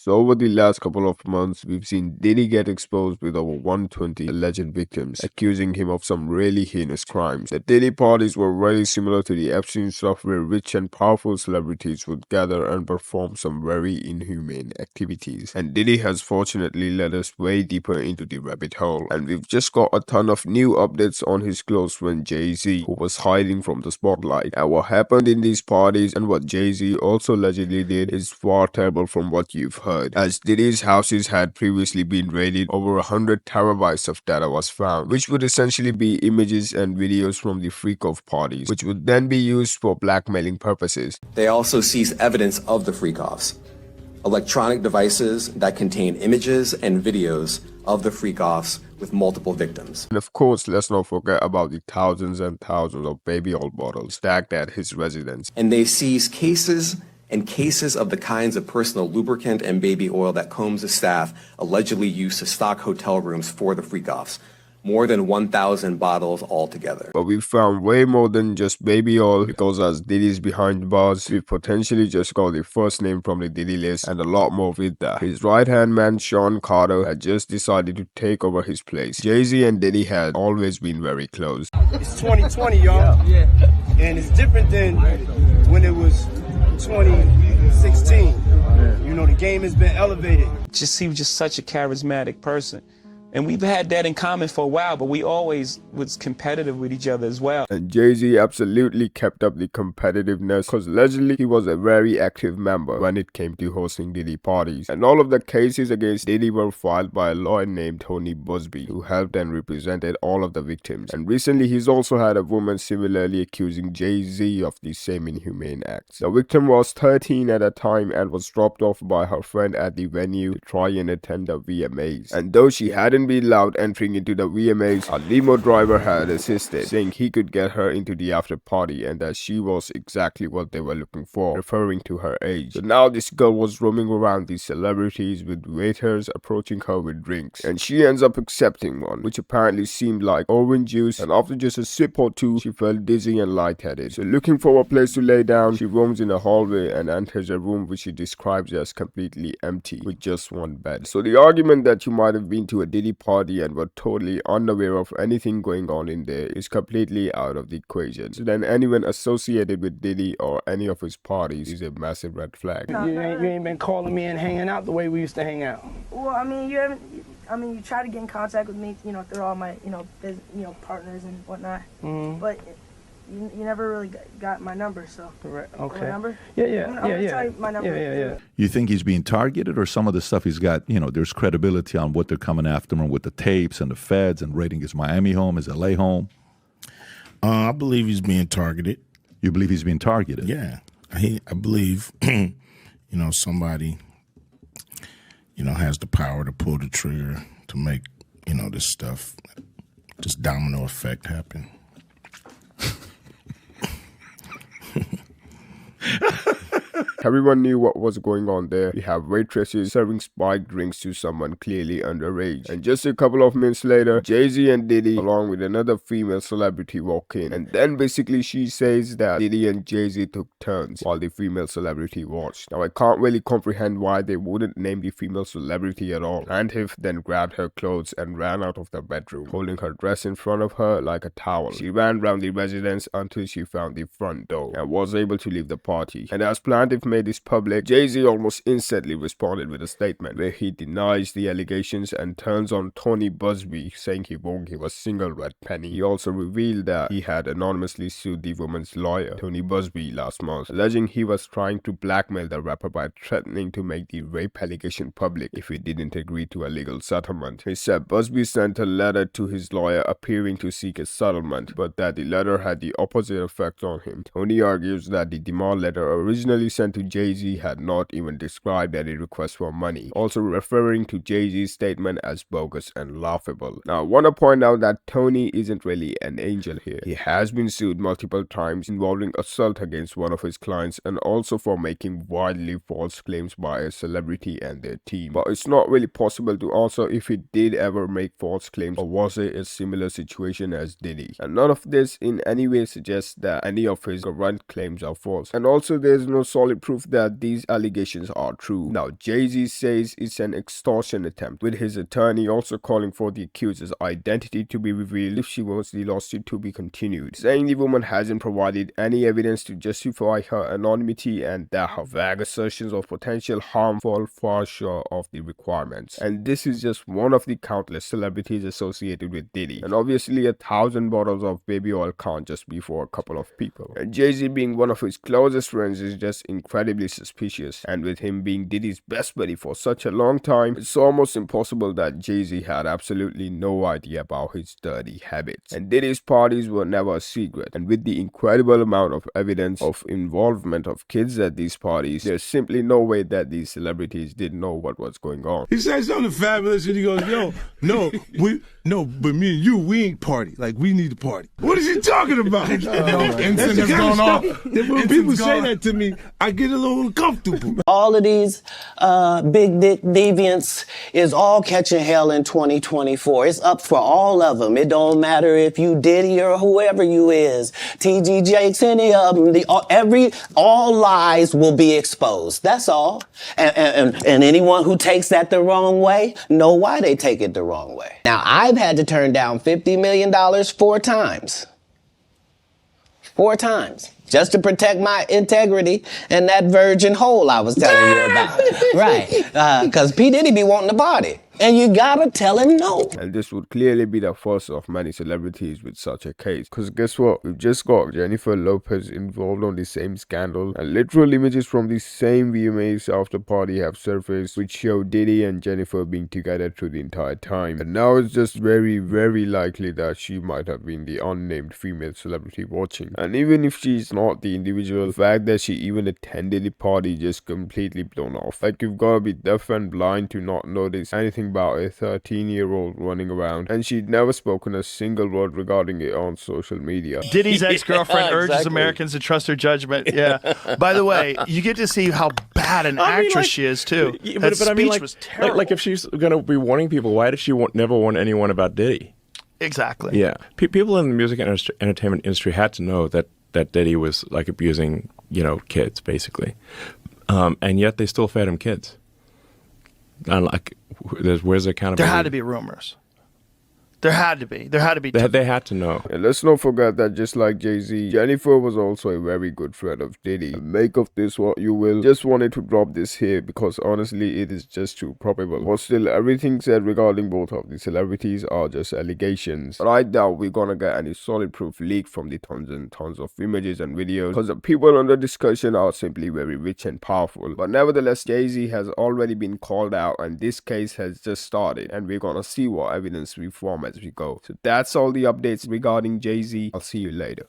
So over the last couple of months, we've seen Diddy get exposed with over 120 alleged victims, accusing him of some really heinous crimes. The Diddy parties were very similar to the Epstein stuff, where rich and powerful celebrities would gather and perform some very inhumane activities. And Diddy has fortunately led us way deeper into the rabbit hole. And we've just got a ton of new updates on his close friend Jay-Z, who was hiding from the spotlight. And what happened in these parties and what Jay-Z also allegedly did is far terrible from what you've heard, as Diddy's houses had previously been raided. Over 100 terabytes of data was found, which would essentially be images and videos from the freak-off parties, which would then be used for blackmailing purposes. They also seized evidence of the freak-offs, electronic devices that contain images and videos of the freak-offs with multiple victims. And of course, let's not forget about the thousands and thousands of baby oil bottles stacked at his residence. And they seized cases and cases of the kinds of personal lubricant and baby oil that Combs' staff allegedly used to stock hotel rooms for the freak-offs. More than 1,000 bottles altogether. But we found way more than just baby oil, because as Diddy's behind bars, we potentially just got the first name from the Diddy list and a lot more with that. His right-hand man Sean Carter had just decided to take over his place. Jay-Z and Diddy had always been very close. It's 2020, y'all. Yeah. And it's different than when it was 2016. You know, the game has been elevated. He was just such a charismatic person. And we've had that in common for a while, but we always was competitive with each other as well. And Jay-Z absolutely kept up the competitiveness, because allegedly he was a very active member when it came to hosting Diddy parties. And all of the cases against Diddy were filed by a lawyer named Tony Buzbee, who helped and represented all of the victims. And recently he's also had a woman similarly accusing Jay-Z of the same inhumane acts. The victim was 13 at the time and was dropped off by her friend at the venue to try and attend the VMAs. And though she hadn't be allowed entering into the VMAs, a limo driver had assisted, saying he could get her into the after party and that she was exactly what they were looking for, referring to her age. So now this girl was roaming around these celebrities with waiters approaching her with drinks, and she ends up accepting one, which apparently seemed like orange juice, and after just a sip or two, she felt dizzy and lightheaded. So looking for a place to lay down, she roams in a hallway and enters a room which she describes as completely empty, with just one bed. So the argument that you might have been to a Diddy party and were totally unaware of anything going on in there is completely out of the equation. So then anyone associated with Diddy or any of his parties is a massive red flag. You ain't been calling me and hanging out the way we used to hang out. Well, I mean, you try to get in contact with me, through all my, partners and whatnot. Mm-hmm. But you never really got my number, so. Correct. Okay. My number? Yeah. I'm gonna tell you my number. Yeah. You think he's being targeted, or some of the stuff he's got, there's credibility on what they're coming after him with the tapes and the feds and raiding his Miami home, his LA home? I believe he's being targeted. You believe he's being targeted? Yeah. I believe, somebody, has the power to pull the trigger to make, this stuff, this domino effect happen. Everyone knew what was going on there. We have waitresses serving spiked drinks to someone clearly underage. And just a couple of minutes later, Jay-Z and Diddy, along with another female celebrity, walk in. And then basically she says that Diddy and Jay-Z took turns while the female celebrity watched. Now I can't really comprehend why they wouldn't name the female celebrity at all. Plaintiff then grabbed her clothes and ran out of the bedroom, holding her dress in front of her like a towel. She ran round the residence until she found the front door and was able to leave the party. And as Plaintiff made this public, Jay-Z almost instantly responded with a statement where he denies the allegations and turns on Tony Buzbee, saying he won't give a single red penny. He also revealed that he had anonymously sued the woman's lawyer, Tony Buzbee, last month, alleging he was trying to blackmail the rapper by threatening to make the rape allegation public if he didn't agree to a legal settlement. He said Buzbee sent a letter to his lawyer appearing to seek a settlement, but that the letter had the opposite effect on him. Tony argues that the demand letter originally sent to Jay-Z had not even described any request for money, also referring to Jay-Z's statement as bogus and laughable. Now, I want to point out that Tony isn't really an angel here. He has been sued multiple times involving assault against one of his clients and also for making wildly false claims by a celebrity and their team. But it's not really possible to answer if he did ever make false claims, or was it a similar situation as Diddy. And none of this in any way suggests that any of his current claims are false. And also there's no sort solid proof that these allegations are true. Now, Jay-Z says it's an extortion attempt, with his attorney also calling for the accuser's identity to be revealed if she wants the lawsuit to be continued, saying the woman hasn't provided any evidence to justify her anonymity and that her vague assertions of potential harm fall far short of the requirements. And this is just one of the countless celebrities associated with Diddy. And obviously 1,000 bottles of baby oil can't just be for a couple of people. And Jay-Z being one of his closest friends is just incredibly suspicious. And with him being Diddy's best buddy for such a long time, it's almost impossible that Jay-Z had absolutely no idea about his dirty habits. And Diddy's parties were never a secret. And with the incredible amount of evidence of involvement of kids at these parties, there's simply no way that these celebrities didn't know what was going on. He said something fabulous and he goes, yo, but me and you, we ain't party. Like, we need to party. What is he talking about? Incident has gone off. When people say that to me, I get a little uncomfortable. All of these big dick deviants is all catching hell in 2024. It's up for all of them. It don't matter if you Diddy or whoever you is, TG Jakes, any of them. All lies will be exposed. That's all. And anyone who takes that the wrong way, know why they take it the wrong way. Now, I've had to turn down $50 million 4 times. 4 times. Just to protect my integrity and that virgin hole I was telling you about. Right. Because P. Diddy be wanting to party. And you gotta tell him no. And this would clearly be the first of many celebrities with such a case. Because guess what? We've just got Jennifer Lopez involved on the same scandal. And literal images from the same VMAs after party have surfaced, which show Diddy and Jennifer being together through the entire time. And now it's just very, very likely that she might have been the unnamed female celebrity watching. And even if she's not the individual, the fact that she even attended the party just completely blown off. Like, you've got to be deaf and blind to not notice anything about a 13-year-old running around, and she'd never spoken a single word regarding it on social media. Diddy's ex-girlfriend urges Americans to trust her judgment. Yeah. By the way, you get to see how bad an actress she is too. That speech was terrible. Like if she's gonna be warning people, why did she never warn anyone about Diddy? Exactly. Yeah. People in the music and entertainment industry had to know that Diddy was like abusing, kids basically, and yet they still fed him kids. And like, where's the accountability? There had to be rumors. There had to be. They had to know. And let's not forget that just like Jay-Z, Jennifer was also a very good friend of Diddy. Make of this what you will. Just wanted to drop this here because honestly it is just too probable. But still, everything said regarding both of the celebrities are just allegations. But I doubt we're gonna get any solid proof leaked from the tons and tons of images and videos, because the people under discussion are simply very rich and powerful. But nevertheless, Jay-Z has already been called out and this case has just started, and we're gonna see what evidence we form as we go. So that's all the updates regarding Jay-Z. I'll see you later.